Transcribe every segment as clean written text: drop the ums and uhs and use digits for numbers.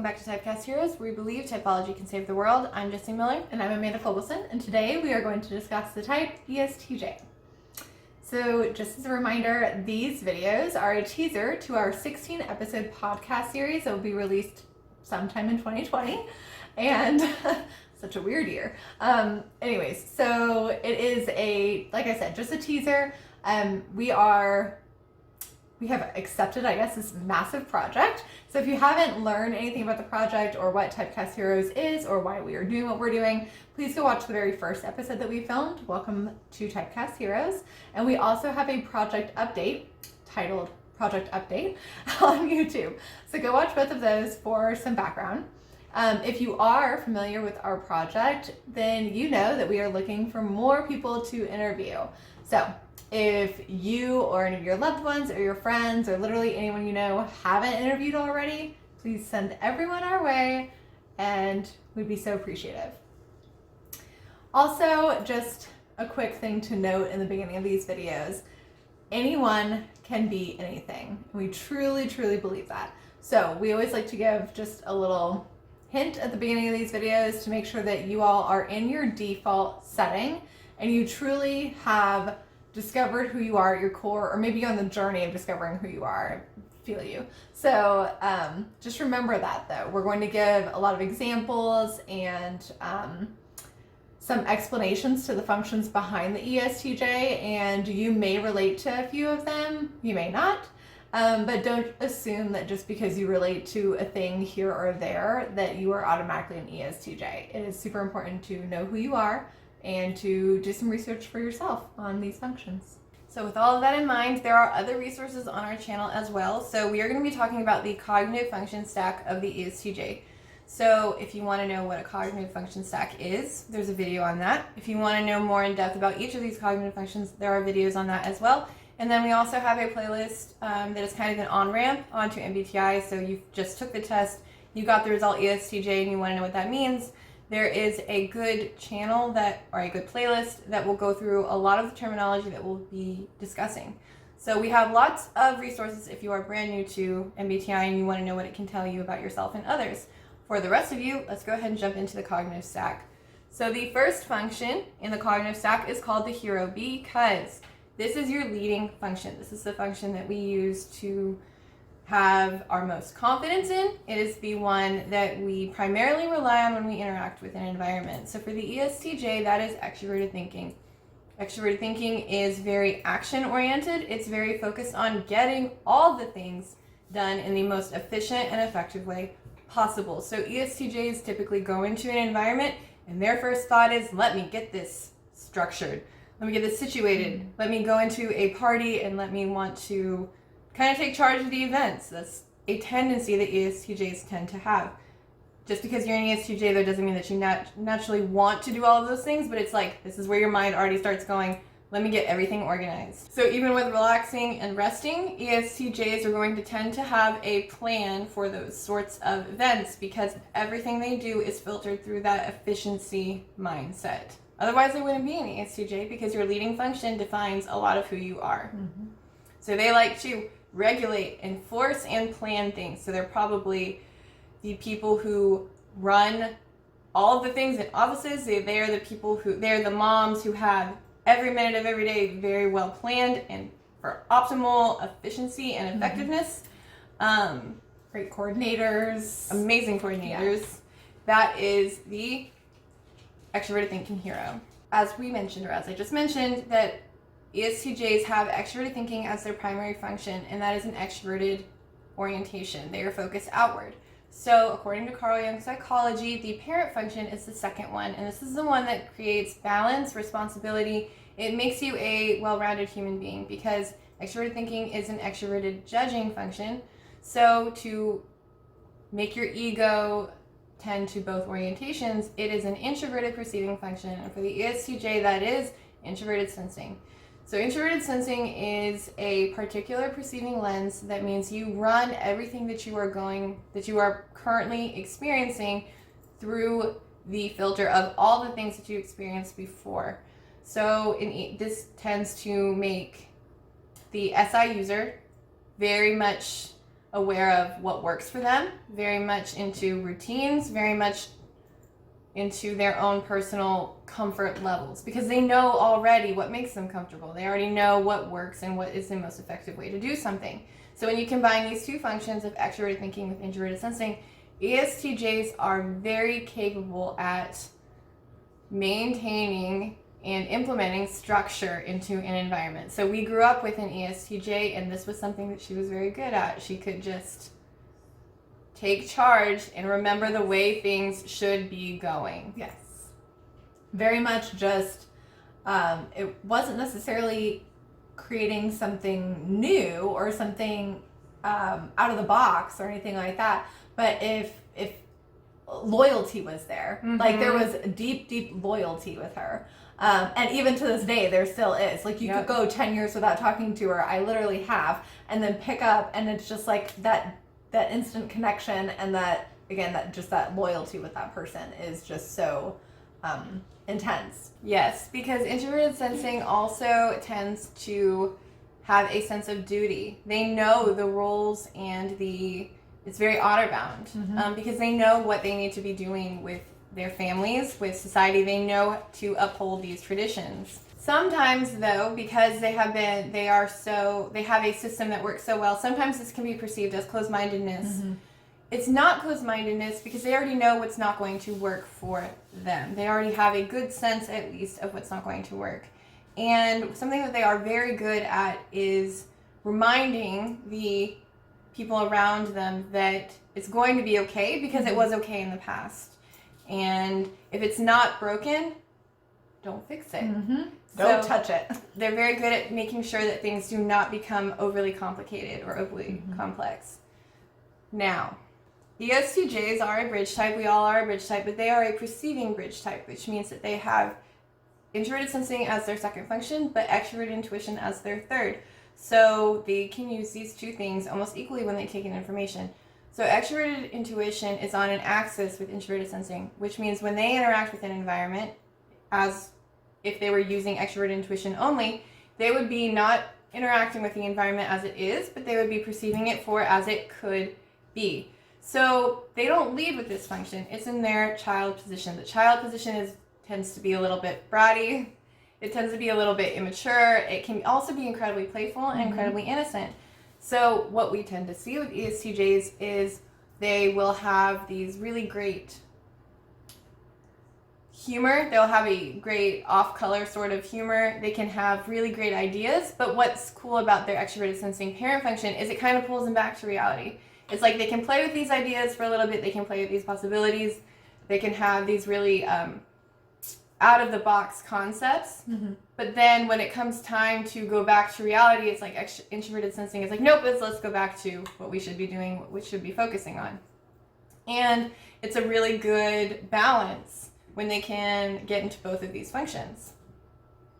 back to Typecast Heroes, where we believe typology can save the world. I'm Jessie Miller. And I'm Amanda Fulbelson, and today we are going to discuss the type ESTJ. So just as a reminder, these videos are a teaser to our 16-episode podcast series that will be released sometime in 2020, and such a weird year. Anyways, so it is like I said, just a teaser. We have accepted, I guess, this massive project. So if you haven't learned anything about the project or what Typecast Heroes is or why we are doing what we're doing, please go watch the very first episode that we filmed. Welcome to Typecast Heroes. And we also have a project update titled Project Update on YouTube. So go watch both of those for some background. If you are familiar with our project, then you know that we are looking for more people to interview. So if you or any of your loved ones or your friends or literally anyone you know haven't interviewed already, please send everyone our way and we'd be so appreciative. Also, just a quick thing to note in the beginning of these videos, anyone can be anything. We truly, truly believe that. So we always like to give just a little hint at the beginning of these videos to make sure that you all are in your default setting and you truly have discovered who you are at your core, or maybe on the journey of discovering who you are. I feel you. So just remember that though. We're going to give a lot of examples and some explanations to the functions behind the ESTJ, and you may relate to a few of them, you may not. But don't assume that just because you relate to a thing here or there that you are automatically an ESTJ. It is super important to know who you are and to do some research for yourself on these functions. So with all of that in mind, there are other resources on our channel as well. So we are going to be talking about the cognitive function stack of the ESTJ. So if you want to know what a cognitive function stack is, there's a video on that. If you want to know more in depth about each of these cognitive functions, there are videos on that as well. And then we also have a playlist that is kind of an on-ramp onto MBTI. So you just took the test, you got the result ESTJ, and you want to know what that means. There is a good channel or a good playlist that will go through a lot of the terminology that we'll be discussing. So we have lots of resources if you are brand new to MBTI and you want to know what it can tell you about yourself and others. For the rest of you, let's go ahead and jump into the cognitive stack. So the first function in the cognitive stack is called the hero because this is your leading function. This is the function that we use to have our most confidence in. It is the one that we primarily rely on when we interact with an environment. So for the ESTJ, that is extroverted thinking. Extroverted thinking is very action-oriented. It's very focused on getting all the things done in the most efficient and effective way possible. So ESTJs typically go into an environment and their first thought is, let me get this structured. Let me get this situated. Let me go into a party and let me want to kind of take charge of the events. That's a tendency that ESTJs tend to have. Just because you're an ESTJ, that doesn't mean that you naturally want to do all of those things, but it's like, this is where your mind already starts going, let me get everything organized. So even with relaxing and resting, ESTJs are going to tend to have a plan for those sorts of events because everything they do is filtered through that efficiency mindset. Otherwise, they wouldn't be an ESTJ because your leading function defines a lot of who you are. Mm-hmm. So they like to regulate, enforce, and plan things. So they're probably the people who run all of the things in offices. They're the people they're the moms who have every minute of every day very well planned and for optimal efficiency and effectiveness. Great coordinators. Amazing coordinators. Yeah. That is the extroverted thinking hero. As we mentioned, or as I just mentioned, that ESTJs have extroverted thinking as their primary function, and that is an extroverted orientation. They are focused outward. So according to Carl Jung's psychology, the parent function is the second one, and this is the one that creates balance, responsibility. It makes you a well-rounded human being because extroverted thinking is an extroverted judging function. So to make your ego tend to both orientations, it is an introverted perceiving function, and for the ESTJ, that is introverted sensing. So introverted sensing is a particular perceiving lens that means you run everything that you are currently experiencing through the filter of all the things that you experienced before. So this tends to make the SI user very much aware of what works for them, very much into routines, very much into their own personal comfort levels, because they know already what makes them comfortable. They already know what works and what is the most effective way to do something. So when you combine these two functions of extroverted thinking with introverted sensing, ESTJs are very capable at maintaining and implementing structure into an environment. So we grew up with an ESTJ, and this was something that she was very good at. She could just take charge and remember the way things should be going. Yes. Very much just, it wasn't necessarily creating something new or something out of the box or anything like that. But if loyalty was there, like there was deep loyalty with her. And even to this day, there still is. Like you could go 10 years without talking to her. I literally have. And then pick up, and it's just like that instant connection, and that loyalty with that person is just so intense. Yes, because introverted sensing also tends to have a sense of duty. They know the roles and it's very honor bound, because they know what they need to be doing with their families, with society. They know to uphold these traditions. Sometimes though, because they have a system that works so well, sometimes this can be perceived as closed-mindedness. It's not closed-mindedness, because they already know what's not going to work for them. They already have a good sense, at least, of what's not going to work. And something that they are very good at is reminding the people around them that it's going to be okay, because it was okay in the past. And if it's not broken, don't fix it. Don't touch it. They're very good at making sure that things do not become overly complicated or overly complex. Now, ESTJs are a bridge type. We all are a bridge type, but they are a perceiving bridge type, which means that they have introverted sensing as their second function, but extroverted intuition as their third. So they can use these two things almost equally when they take in information. So extroverted intuition is on an axis with introverted sensing, which means when they interact with an environment, as if they were using extroverted intuition only, they would be not interacting with the environment as it is, but they would be perceiving it for as it could be. So they don't lead with this function. It's in their child position. The child position tends to be a little bit bratty. It tends to be a little bit immature. It can also be incredibly playful and incredibly innocent. So what we tend to see with ESTJs is they will have these really great humor. They'll have a great off-color sort of humor. They can have really great ideas, but what's cool about their extroverted sensing parent function is it kind of pulls them back to reality. It's like they can play with these ideas for a little bit. They can play with these possibilities. They can have these really out-of-the-box concepts, but then when it comes time to go back to reality, it's like introverted sensing is like, nope, let's go back to what we should be doing, what we should be focusing on. And it's a really good balance when they can get into both of these functions.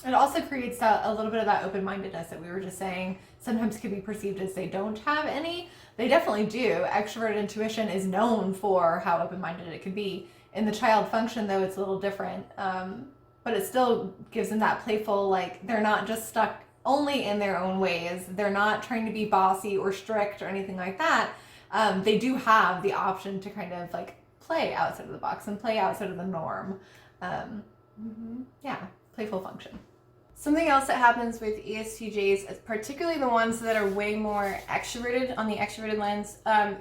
It also creates a little bit of that open-mindedness that we were just saying sometimes can be perceived as they don't have any. They definitely do. Extroverted intuition is known for how open-minded it can be. In the child function, though, it's a little different. But it still gives them that playful, like, they're not just stuck only in their own ways. They're not trying to be bossy or strict or anything like that. They do have the option to kind of, like, play outside of the box and play outside of the norm. Yeah, playful function. Something else that happens with ESTJs, particularly the ones that are way more extroverted on the extroverted lens,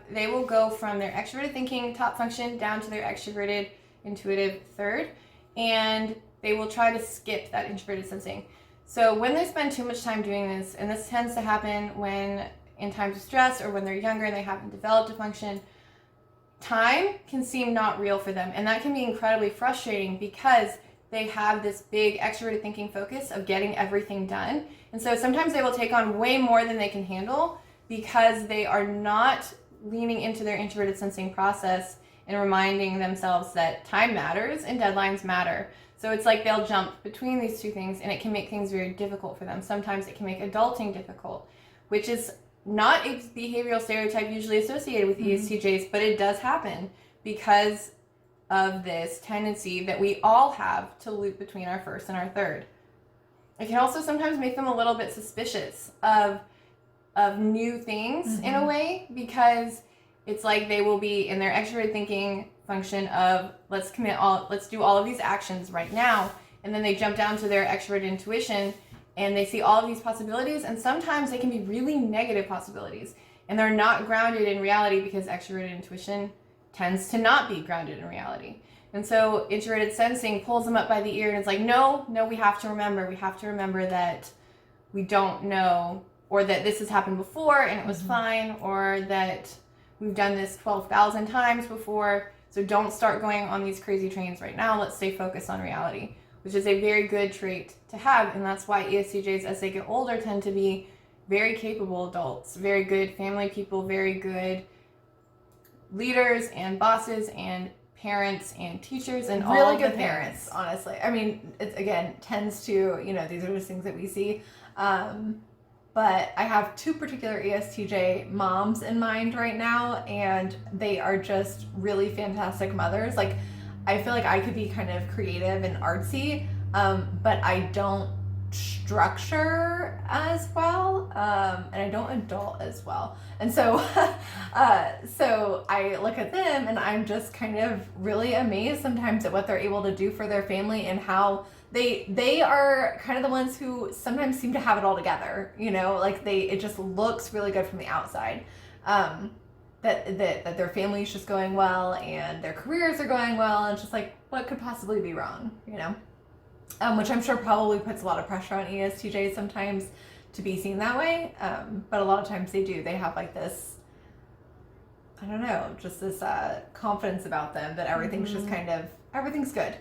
they will go from their extroverted thinking top function down to their extroverted intuitive third, and they will try to skip that introverted sensing. So when they spend too much time doing this, and this tends to happen when in times of stress or when they're younger and they haven't developed a function, time can seem not real for them, and that can be incredibly frustrating because they have this big extroverted thinking focus of getting everything done. And so sometimes they will take on way more than they can handle because they are not leaning into their introverted sensing process and reminding themselves that time matters and deadlines matter. So it's like they'll jump between these two things, and it can make things very difficult for them. Sometimes it can make adulting difficult, which is not a behavioral stereotype usually associated with ESTJs, but it does happen because of this tendency that we all have to loop between our first and our third. It can also sometimes make them a little bit suspicious of of new things in a way, because it's like they will be in their extroverted thinking function of let's do all of these actions right now, and then they jump down to their extroverted intuition and they see all of these possibilities, and sometimes they can be really negative possibilities and they're not grounded in reality because extroverted intuition tends to not be grounded in reality. And so introverted sensing pulls them up by the ear and it's like, no, we have to remember that we don't know, or that this has happened before and it was fine, or that we've done this 12,000 times before. So don't start going on these crazy trains right now. Let's stay focused on reality, which is a very good trait to have. And that's why ESTJs, as they get older, tend to be very capable adults, very good family people, very good leaders and bosses and parents and teachers and really all good the parents, honestly. I mean, it again tends to, these are just things that we see. But I have two particular ESTJ moms in mind right now, and they are just really fantastic mothers. Like, I feel like I could be kind of creative and artsy, but I don't structure as well, and I don't adult as well. And so, so I look at them and I'm just kind of really amazed sometimes at what they're able to do for their family, and how they are kind of the ones who sometimes seem to have it all together, like it just looks really good from the outside. That their family's just going well and their careers are going well, and it's just like, what could possibly be wrong, which I'm sure probably puts a lot of pressure on ESTJs sometimes to be seen that way. But a lot of times they do. They have like this, I don't know, just this confidence about them that everything's just everything's good.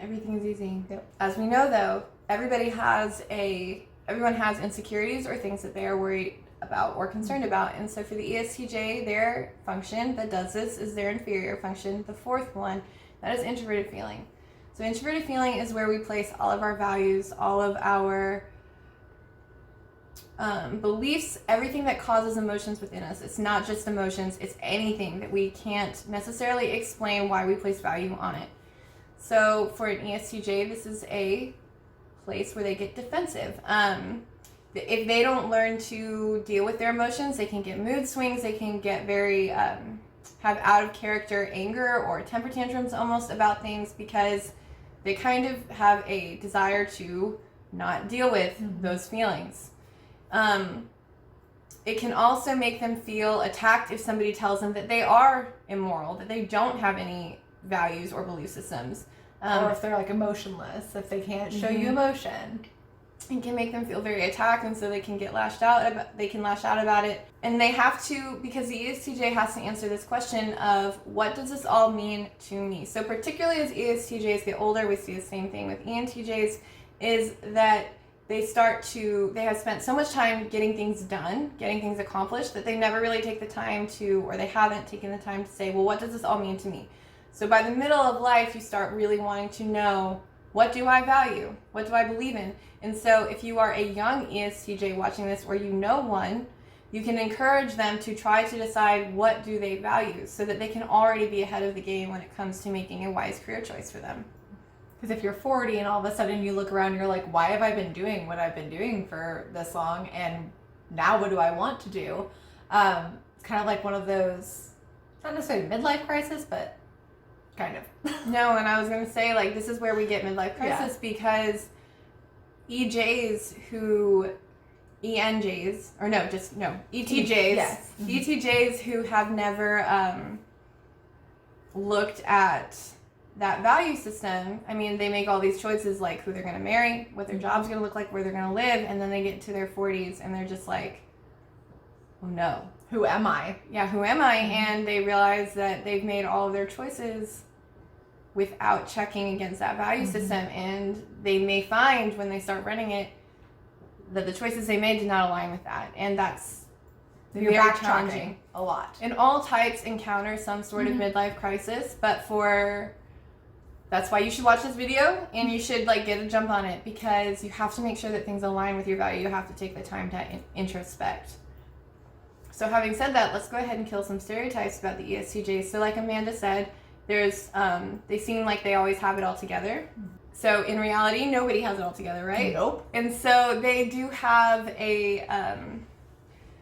Everything is easy. Yep. As we know, though, everyone has insecurities or things that they are worried about or concerned about. And so for the ESTJ, their function that does this is their inferior function, the fourth one, that is introverted feeling. So introverted feeling is where we place all of our values, all of our beliefs, everything that causes emotions within us. It's not just emotions, it's anything that we can't necessarily explain why we place value on it. So for an ESTJ, this is a place where they get defensive. If they don't learn to deal with their emotions, they can get mood swings, they can get very, have out of character anger or temper tantrums almost about things, because they kind of have a desire to not deal with those feelings. It can also make them feel attacked if somebody tells them that they are immoral, that they don't have any values or belief systems. Or if they're like emotionless, if they can't show you emotion. It can make them feel very attacked, and so they can lash out about it. And they have to, because the ESTJ has to answer this question of, what does this all mean to me? So particularly as ESTJs get older, we see the same thing with ENTJs, is that they have spent so much time getting things done, getting things accomplished, that they never really take the time to, or they haven't taken the time to say, well, what does this all mean to me? So by the middle of life, you start really wanting to know, what do I value? What do I believe in? And so if you are a young ESTJ watching this, or you know one, you can encourage them to try to decide what do they value, so that they can already be ahead of the game when it comes to making a wise career choice for them. Because if you're 40 and all of a sudden you look around, you're like, why have I been doing what I've been doing for this long? And now what do I want to do? It's kind of like one of those, not necessarily midlife crisis, but kind of. No, and I was going to say, like, this is where we get midlife crisis, because ETJs, Yes. ETJs who have never looked at that value system. I mean, they make all these choices, like who they're going to marry, what their job's going to look like, where they're going to live, and then they get to their 40s and they're just like, oh no. Who am I? Yeah, who am I? And they realize that they've made all of their choices without checking against that value system, and they may find when they start running it that the choices they made did not align with that, and that's You're very backtracking challenging. a lot. And all types encounter some sort of midlife crisis, but that's why you should watch this video, and you should get a jump on it, because you have to make sure that things align with your value. You have to take the time to introspect. So having said that, let's go ahead and kill some stereotypes about the ESTJs. So like Amanda said, there's they seem like they always have it all together. So in reality, nobody has it all together, right? Nope. And so they do have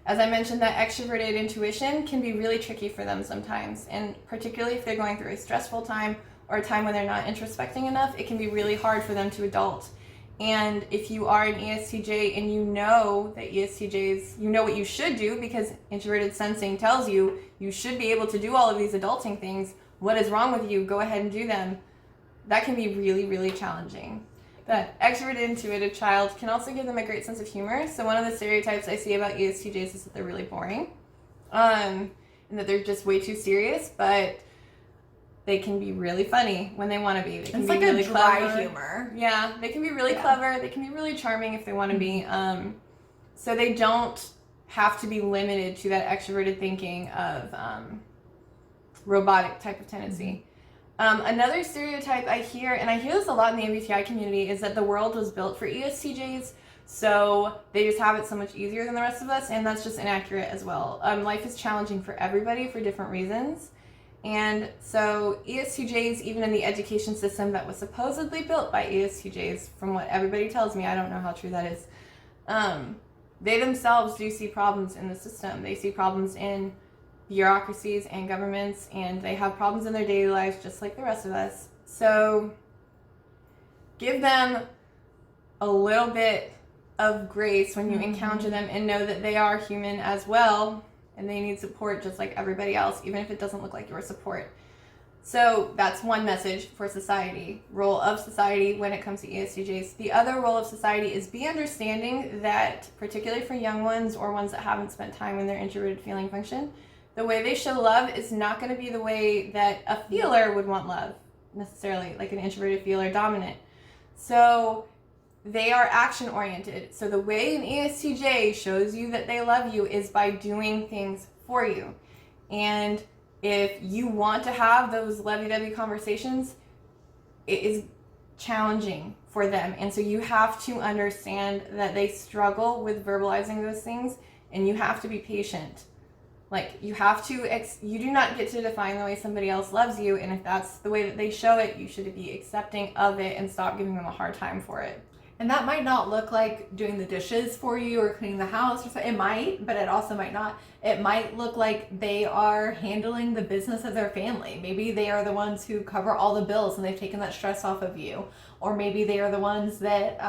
As I mentioned, that extroverted intuition can be really tricky for them sometimes, and particularly if they're going through a stressful time or a time when they're not introspecting enough, it can be really hard for them to adult. And if you are an ESTJ and you know that ESTJs, you know what you should do because Introverted Sensing tells you you should be able to do all of these adulting things. What is wrong with you? Go ahead and do them. That can be really, really challenging. That extroverted intuitive child can also give them a great sense of humor. So one of the stereotypes I see about ESTJs is that they're really boring, and that they're just way too serious, but they can be really funny when they want to be. They can It's be like really a dry clever. humor. Yeah, they can be really clever. They can be really charming if they want to be. So they don't have to be limited to that extroverted thinking of robotic type of tendency. Another stereotype I hear, and I hear this a lot in the MBTI community, is that the world was built for ESTJs, so they just have it so much easier than the rest of us, and that's just inaccurate as well. Life is challenging for everybody for different reasons. And so ESTJs, even in the education system that was supposedly built by ESTJs, from what everybody tells me, I don't know how true that is, they themselves do see problems in the system. They see problems in bureaucracies and governments, and they have problems in their daily lives just like the rest of us. So give them a little bit of grace when you encounter them, and know that they are human as well. And they need support just like everybody else, even if it doesn't look like your support. So that's one message for society, role of society when it comes to ESTJs. The other role of society is be understanding that, particularly for young ones or ones that haven't spent time in their introverted feeling function, the way they show love is not going to be the way that a feeler would want love, necessarily, like an introverted feeler dominant. So they are action oriented. So the way an ESTJ shows you that they love you is by doing things for you. And if you want to have those lovey-dovey conversations, it is challenging for them. And so you have to understand that they struggle with verbalizing those things, and you have to be patient. Like, you have to, you do not get to define the way somebody else loves you. And if that's the way that they show it, you should be accepting of it and stop giving them a hard time for it. And that might not look like doing the dishes for you or cleaning the house or something. It might, but it also might not. It might look like they are handling the business of their family. Maybe they are the ones who cover all the bills and they've taken that stress off of you. Or maybe they are the ones that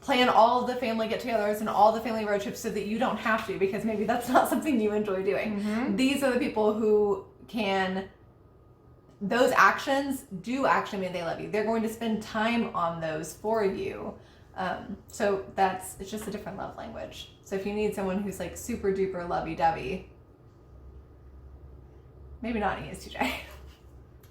plan all of the family get-togethers and all the family road trips so that you don't have to, because maybe that's not something you enjoy doing. Mm-hmm. These are the people who can... Those actions do actually mean they love you. They're going to spend time on those for you. So it's just a different love language. So if you need someone who's like super duper lovey-dovey, maybe not ESTJ.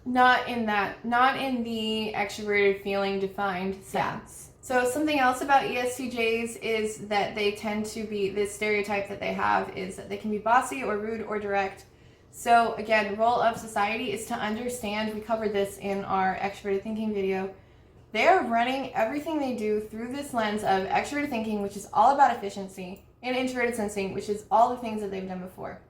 Not in the extroverted feeling defined sense. Yeah. So something else about ESTJs is that they tend to be, the stereotype that they have is that they can be bossy or rude or direct. So again, role of society is to understand, we covered this in our Extroverted Thinking video, they're running everything they do through this lens of Extroverted Thinking, which is all about efficiency, and Introverted Sensing, which is all the things that they've done before.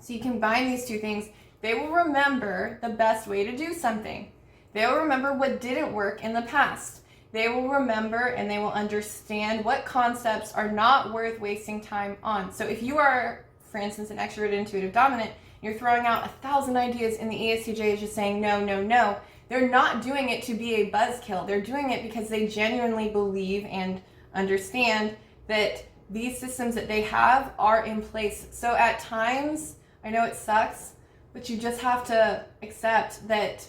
So you combine these two things, they will remember the best way to do something. They will remember what didn't work in the past. They will remember and they will understand what concepts are not worth wasting time on. So if you are, for instance, an extroverted intuitive dominant, you're throwing out 1,000 ideas and the ESTJ is just saying no, no, no. They're not doing it to be a buzzkill. They're doing it because they genuinely believe and understand that these systems that they have are in place. So at times, I know it sucks, but you just have to accept that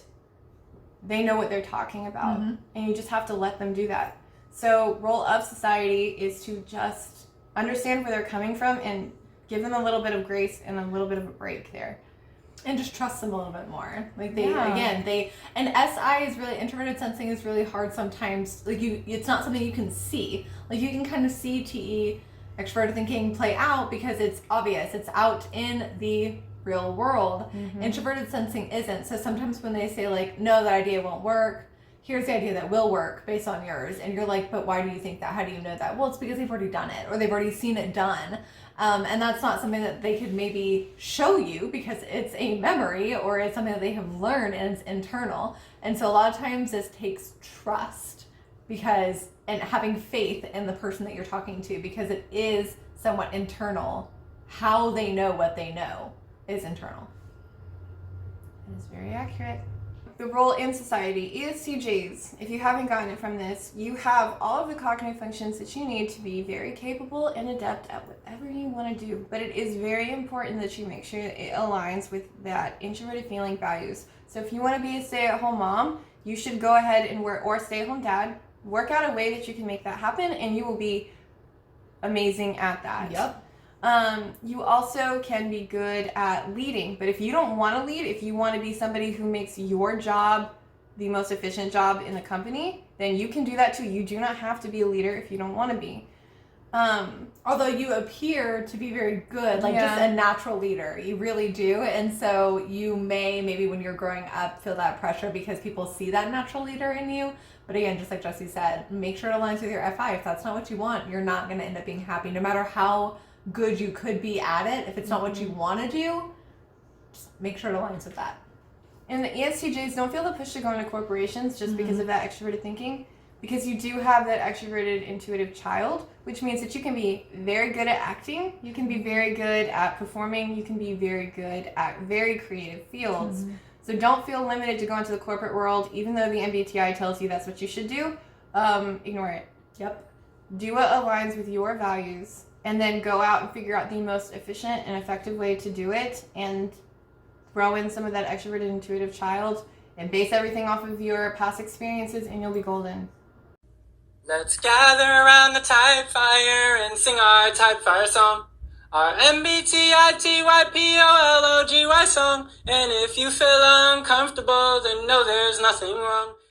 they know what they're talking about, and you just have to let them do that. So role of society is to just understand where they're coming from and give them a little bit of grace and a little bit of a break there. And just trust them a little bit more. Like and SI is really, introverted sensing is really hard sometimes. Like it's not something you can see. Like you can kind of see TE, extroverted thinking, play out because it's obvious. It's out in the real world. Introverted sensing isn't. So sometimes when they say like, no, that idea won't work, here's the idea that will work based on yours. And you're like, but why do you think that? How do you know that? Well, it's because they've already done it or they've already seen it done. And that's not something that they could maybe show you because it's a memory or it's something that they have learned and it's internal. And so a lot of times this takes trust and having faith in the person that you're talking to, because it is somewhat internal. How they know what they know is internal. That is very accurate. The role in society, ESTJs, if you haven't gotten it from this, you have all of the cognitive functions that you need to be very capable and adept at whatever you want to do. But it is very important that you make sure that it aligns with that introverted feeling values. So if you want to be a stay-at-home mom, you should go ahead and work, or stay-at-home dad, work out a way that you can make that happen, and you will be amazing at that. Yep. You also can be good at leading, but if you don't want to lead, if you want to be somebody who makes your job the most efficient job in the company, then you can do that too. You do not have to be a leader if you don't want to be. Although you appear to be very good, like just a natural leader, you really do. And so you may, maybe when you're growing up, feel that pressure because people see that natural leader in you. But again, just like Jesse said, make sure it aligns with your FI. If that's not what you want, you're not going to end up being happy, no matter how good you could be at it. If it's not what you want to do, just make sure it aligns with that. And the ESTJs don't feel the push to go into corporations just because of that extroverted thinking, because you do have that extroverted intuitive child, which means that you can be very good at acting, you can be very good at performing, you can be very good at very creative fields. So don't feel limited to go into the corporate world, even though the MBTI tells you that's what you should do. Ignore it. Yep. Do what aligns with your values, and then go out and figure out the most efficient and effective way to do it, and throw in some of that extroverted intuitive child, and base everything off of your past experiences, and you'll be golden. Let's gather around the type fire and sing our type fire song. Our MBTITYPOLOGY song. And if you feel uncomfortable, then know there's nothing wrong.